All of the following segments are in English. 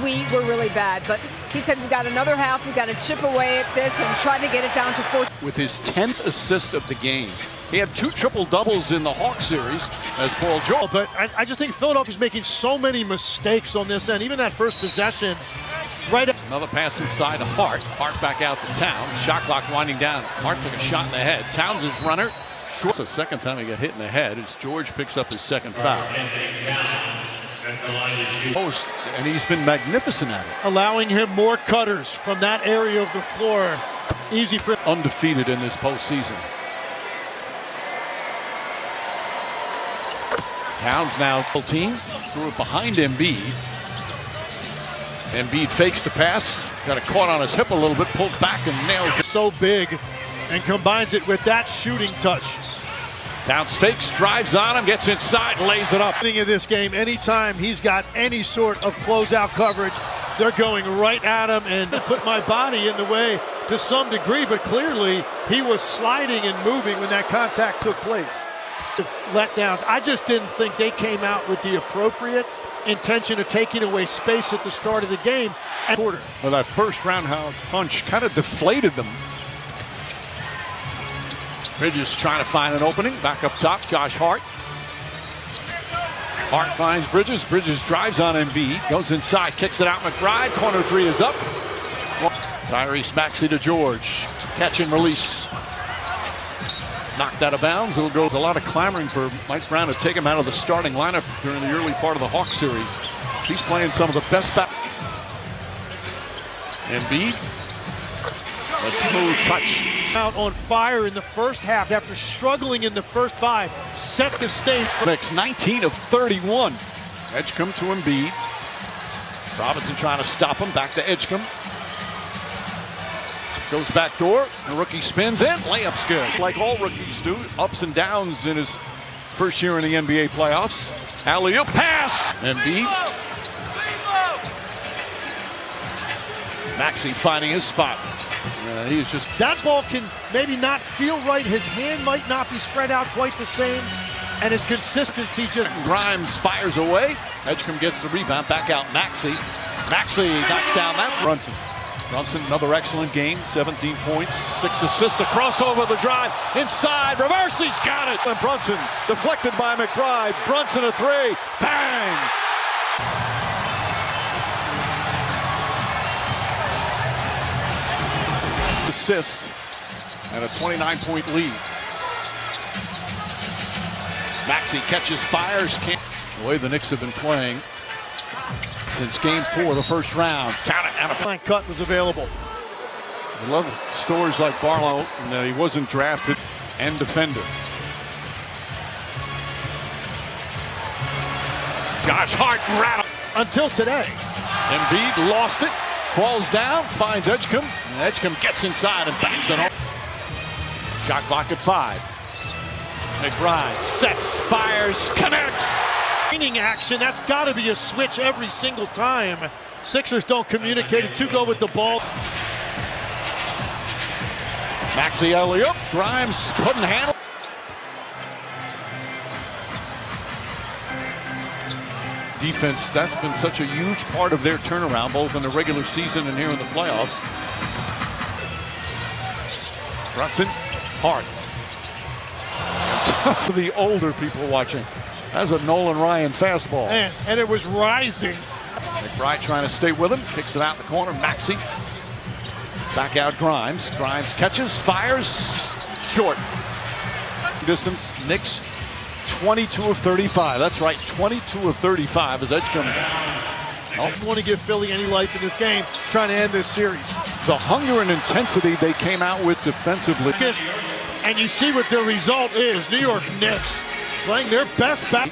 we were really bad. But he said we got another half, we got to chip away at this and try to get it down to 4. With his 10th assist of the game. He had 2 triple-doubles in the Hawks series as Paul George. But I just think Philadelphia's making so many mistakes on this end. Even that first possession, right at Another pass inside to Hart. Hart back out to Towns. Shot clock winding down. Hart took a shot in the head. Towns is runner. It's the second time he got hit in the head as George picks up his second foul. And he's been magnificent at it. allowing him more cutters from that area of the floor. Easy for Undefeated in this postseason. Towns now full team. Threw it behind Embiid. Embiid fakes the pass. Got it caught on his hip a little bit. Pulls back and nails it. so big and combines it with that shooting touch. Towns fakes, drives on him, gets inside, lays it up. In this game, anytime he's got any sort of closeout coverage, they're going right at him and put my body in the way to some degree, but clearly he was sliding and moving when that contact took place. Letdowns. I just didn't think they came out with the appropriate intention of taking away space at the start of the game. Well, that first roundhouse punch kind of deflated them. Bridges trying to find an opening. Back up top, Josh Hart. Hart finds Bridges. Bridges drives on Embiid. Goes inside, kicks it out. McBride. Corner 3 is up. Tyrese Maxey to George. Catch and release. Knocked out of bounds. It'll go. A lot of clamoring for Mike Brown to take him out of the starting lineup during the early part of the Hawks series. He's playing some of the best back. Embiid. A smooth touch. Out on fire in the first half after struggling in the first 5. Set the stage for Knicks 19 of 31. Edgecombe to Embiid. Robinson trying to stop him. Back to Edgecombe. Goes back door. The rookie spins in. Layup's good. Like all rookies do. Ups and downs in his first year in the NBA playoffs. Alley-oop pass. Embiid. Maxey finding his spot. He's just. that ball can maybe not feel right. His hand might not be spread out quite the same. And his consistency just. Grimes fires away. Edgecombe gets the rebound. Back out Maxey. Maxey knocks down that. Brunson. Brunson, another excellent game. 17 points, 6 assists. The crossover, the drive. Inside. Reverse. He's got it. And Brunson deflected by McBride. Brunson a 3. Bang. Assist and a 29-point lead. Maxey catches, fires. The way the Knicks have been playing since game 4 of the first round. Count it, and a Flank cut was available. I love stories like Barlow, and that he wasn't drafted and defender. Josh Hart rattled Until today. Embiid lost it, falls down, finds Edgecombe, and Edgecombe gets inside and banks it home. Shot clock at 5. McBride sets, fires, connects. Action, that's got to be a switch every single time. Sixers don't communicate it to go with the ball. Maxey alley-oop, Grimes couldn't handle. Defense, that's been such a huge part of their turnaround, both in the regular season and here in the playoffs. Brunson, Hart. For the older people watching, that's a Nolan Ryan fastball. And it was rising. McBride trying to stay with him, kicks it out in the corner. Maxey. Back out Grimes. Grimes catches, fires, short. Distance, Knicks 22 of 35. That's right, 22 of 35 as Edgecombe. I don't want to give Philly any life in this game, trying to end this series. The hunger and intensity they came out with defensively. And you see what the result is. New York Knicks playing their best back.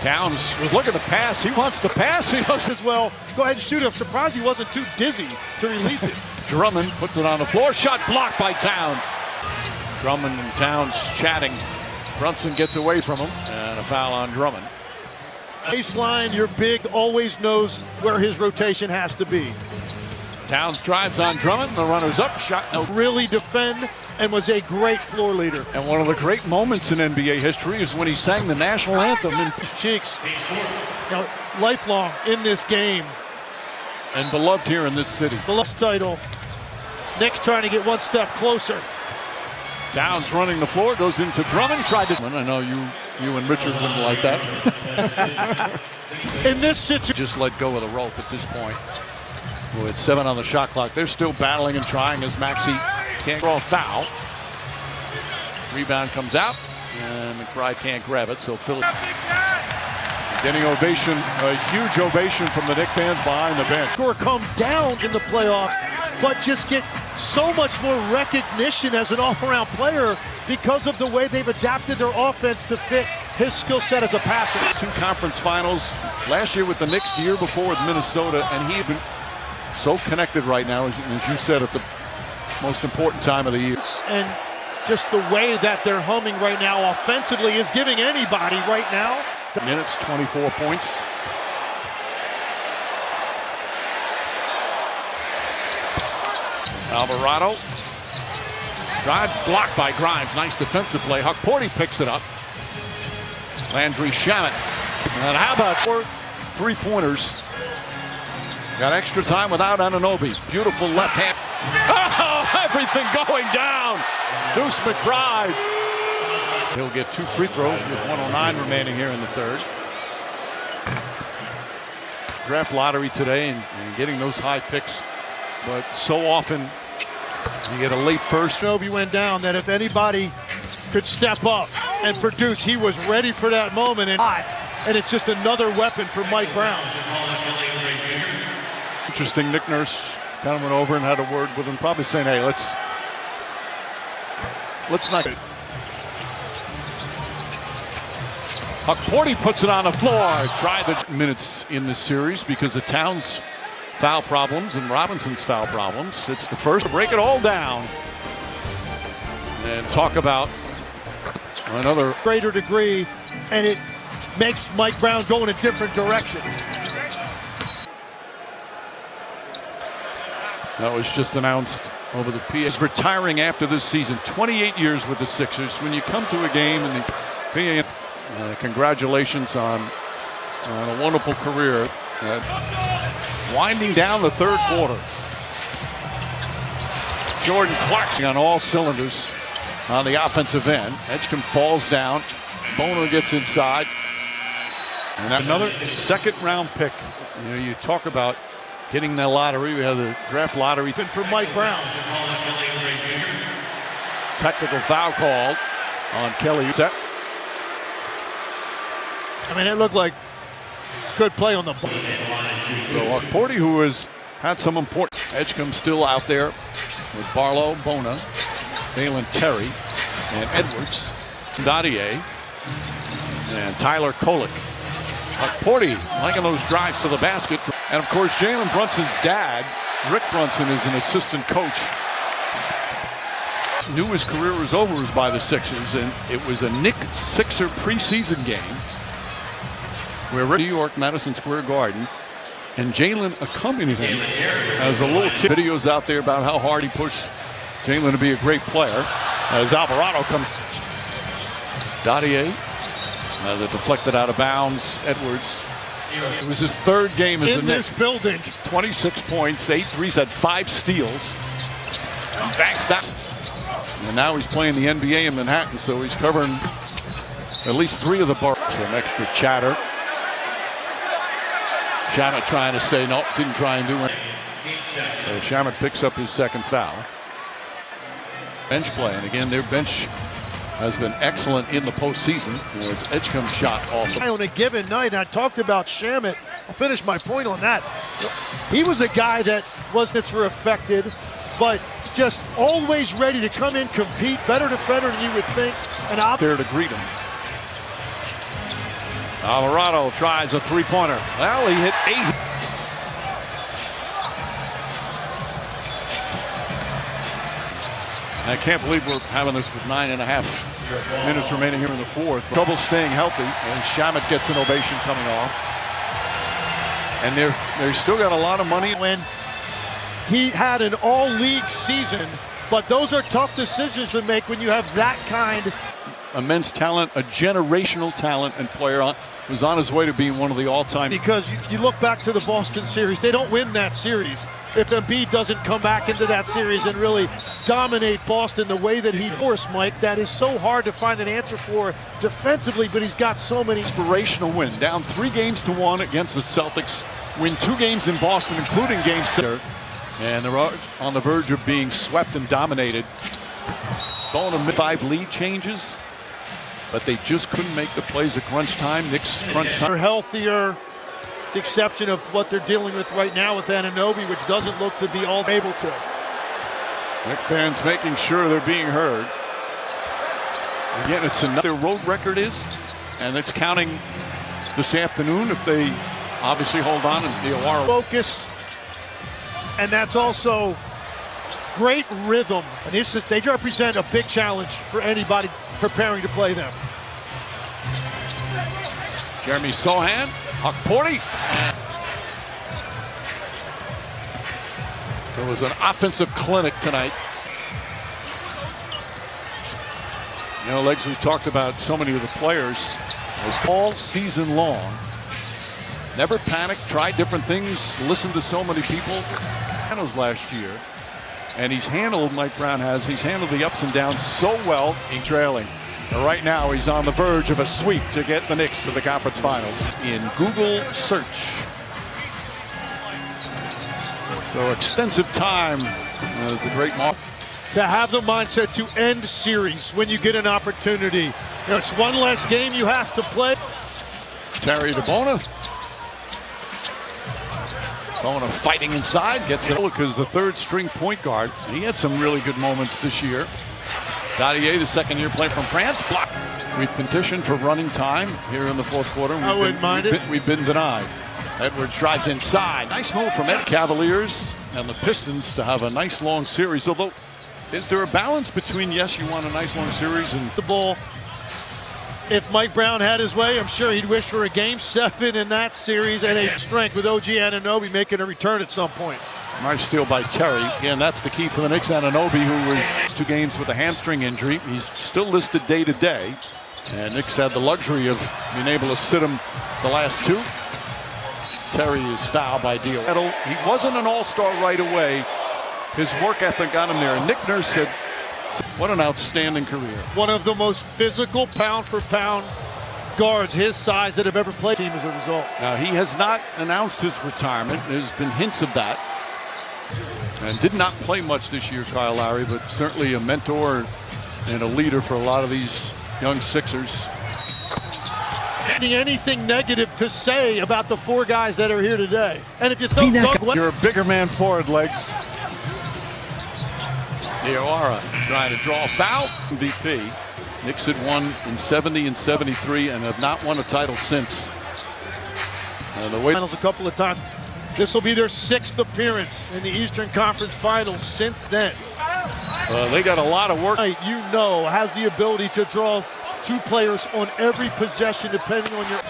Towns was looking to pass. He wants to pass. He does As well. Go ahead and shoot. I'm surprised he wasn't too dizzy to release it. Drummond puts it on the floor. Shot blocked by Towns. Drummond and Towns chatting. Brunson gets away from him. And a foul on Drummond. Baseline, your big always knows where his rotation has to be. Towns drives on Drummond. The runner's up. Shot no. Really defend and was a great floor leader. And one of the great moments in NBA history is when he sang the national anthem in his cheeks. Now, lifelong in this game. And beloved here in this city. The last title. Knicks trying to get one step closer. Downs running the floor, goes into Drummond, tried to. I know you and Richard wouldn't like that. In this situation, just let go of the rope at this point. With 7 on the shot clock, they're still battling and trying as Maxey can't draw a foul. Rebound comes out, and McBride can't grab it, so Philly getting ovation, a huge ovation from the Knicks fans behind the bench. Score come down in the playoffs, but just get so much more recognition as an all-around player because of the way they've adapted their offense to fit his skill set as a passer. 2 conference finals last year with the Knicks, the year before with Minnesota, and he's been so connected right now, as you said, at the most important time of the year. And just the way that they're humming right now offensively is giving anybody right now. Minutes, 24 points. Alvarado. Drive blocked by Grimes. Nice defensive play. Porty picks it up. Landry Shamet. And how about 4 3-pointers? Got extra time without Anunoby. Beautiful left hand. Oh, everything going down. Deuce McBride. He'll get 2 free throws with 1:09 remaining here in the third. Draft lottery today and getting those high picks, but so often you get a late first. Anunoby went down that if anybody could step up and produce, he was ready for that moment, and it's just another weapon for Mike Brown. Interesting. Nick Nurse kind of went over and had a word with him, probably saying, hey, let's not. Porty puts it on the floor. Tried the minutes in this series because of Towns' foul problems and Robinson's foul problems. It's the first to break it all down and talk about another greater degree, and it makes Mike Brown go in a different direction. That was just announced over the PA. He's retiring after this season. 28 years with the Sixers. When you come to a game in the PA, congratulations on a wonderful career. Winding down the third quarter. Jordan Clarkson on all cylinders on the offensive end. Edgecombe falls down. Boner gets inside. And another second-round pick. You know, you talk about getting the lottery. We have the draft lottery. For Mike Brown. Technical foul called on Kelly. Set. I mean, it looked like good play on the ball. So Porty, who has had some important. Edgecombe still out there with Barlow, Bona, Dalen Terry, and Edwards, Dadier, and Tyler Kolek. Porty liking those drives to the basket. And of course, Jalen Brunson's dad, Rick Brunson, is an assistant coach. Knew his career was over was by the Sixers, and it was a Knicks-Sixer preseason game where New York, Madison Square Garden, and Jalen accompanied him as a little kid. Videos out there about how hard he pushed Jalen to be a great player. As Alvarado comes, Dadier, the deflected out of bounds. Edwards. It was his third game as in this building. 26 points, 8 threes, had 5 steals. Banks that. And now he's playing the NBA in Manhattan, so he's covering at least 3 of the bars. Some extra chatter. Shamet trying to say no, didn't try and do it. Shamet picks up his second foul. Bench play, and again, their bench has been excellent in the postseason. As Edgecombe shot off. On a given night, and I talked about Shamet. I'll finish my point on that. He was a guy that wasn't affected, but just always ready to come in, compete, better defender than you would think. And out there to greet him. Alvarado tries a 3-pointer. Well, he hit 8. I can't believe we're having this with 9.5 minutes remaining here in the fourth. Trouble staying healthy, and Shamet gets an ovation coming off. And they've still got a lot of money. When he had an all-league season, but those are tough decisions to make when you have that kind. immense talent, a generational talent and player who's on his way to being one of the all-time. Because you look back to the Boston series, they don't win that series if Embiid doesn't come back into that series and really dominate Boston the way that he forced, Mike. That is so hard to find an answer for defensively, but he's got so many. Inspirational win, down 3-1 against the Celtics, win 2 games in Boston, including Game 6. And they're on the verge of being swept and dominated. Going to 5 lead changes, but they just couldn't make the plays at crunch time. Knicks crunch time. They're healthier, the exception of what they're dealing with right now with Anunoby, which doesn't look to be all able to. Knicks fans making sure they're being heard. Again, it's another road record is, and it's counting this afternoon if they obviously hold on and the Awara. Focus, and that's also great rhythm. And they represent a big challenge for anybody preparing to play them. Jeremy Sohan, Huck Porty. There was an offensive clinic tonight. You know, Legs, we talked about so many of the players was all season long. Never panicked, tried different things, listened to so many people. Last year. And he's handled, Mike Brown has, he's handled the ups and downs so well in trailing. And right now he's on the verge of a sweep to get the Knicks to the conference finals in Google search. So extensive time as the great Mark. To have the mindset to end series when you get an opportunity. You know, it's one less game you have to play. Terry DeBona. Bona fighting inside, gets it because the 3rd-string point guard. He had some really good moments this year. Dadier, the 2nd-year player from France, blocked. We've petitioned for running time here in the 4th quarter. I wouldn't mind it. We've been denied. Edwards drives inside. Nice move from Ed. Cavaliers and the Pistons to have a nice long series. Although, is there a balance between, yes, you want a nice long series and the ball? If Mike Brown had his way, I'm sure he'd wish for a Game 7 in that series and a strength with OG Anunoby making a return at some point. Nice steal by Terry. Again, that's the key for the Knicks. Anunoby, who was 2 games with a hamstring injury. He's still listed day to day. And Knicks had the luxury of being able to sit him the last 2. Terry is fouled by Dio. He wasn't an all-star right away. His work ethic got him there. And Nick Nurse said, what an outstanding career. One of the most physical pound-for-pound guards his size that have ever played team as a result. Now, he has not announced his retirement. There's been hints of that. And did not play much this year, Kyle Lowry, but certainly a mentor and a leader for a lot of these young Sixers. Anything negative to say about the 4 guys that are here today? And if you thought Doug, you're a bigger man forward, Legs. Diawara trying to draw a foul. MVP. Knicks had won in 70 and 73 and have not won a title since. The finals a couple of times. This will be their 6th appearance in the Eastern Conference Finals since then. They got a lot of work. You know, has the ability to draw 2 players on every possession depending on your.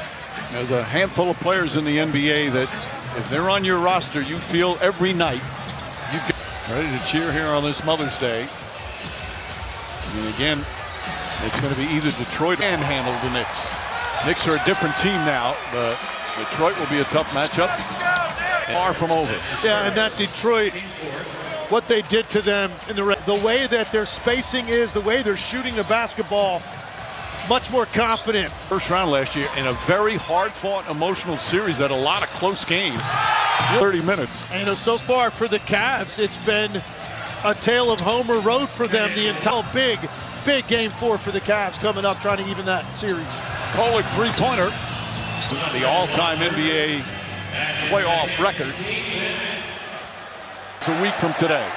There's a handful of players in the NBA that if they're on your roster, you feel every night you get ready to cheer here on this Mother's Day. And again, it's going to be either Detroit and handle the Knicks. Knicks are a different team now, but Detroit will be a tough matchup. Far from over. Yeah, and that Detroit, what they did to them in the way that their spacing is, the way they're shooting the basketball, much more confident. First round last year in a very hard-fought, emotional series at a lot of close games. 30 minutes. And so far for the Cavs, it's been a tale of Homer Road for them. The entire big Game 4 for the Cavs coming up, trying to even that series. Kolek 3-pointer, the all-time NBA playoff record. It's a week from today.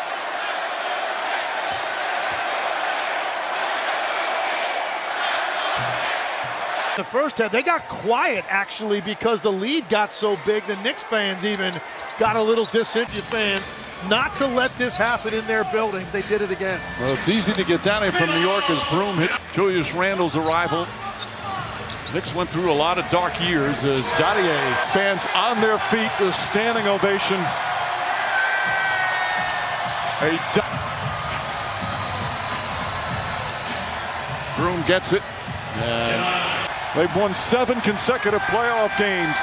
The first half, they got quiet actually because the lead got so big. The Knicks fans even got a little disinterested. Fans not to let this happen in their building. They did it again. Well, it's easy to get down here from New York as Broom hits Julius Randle's arrival. Knicks went through a lot of dark years as Dadier fans on their feet, the standing ovation. Broom gets it. And They've won 7 consecutive playoff games.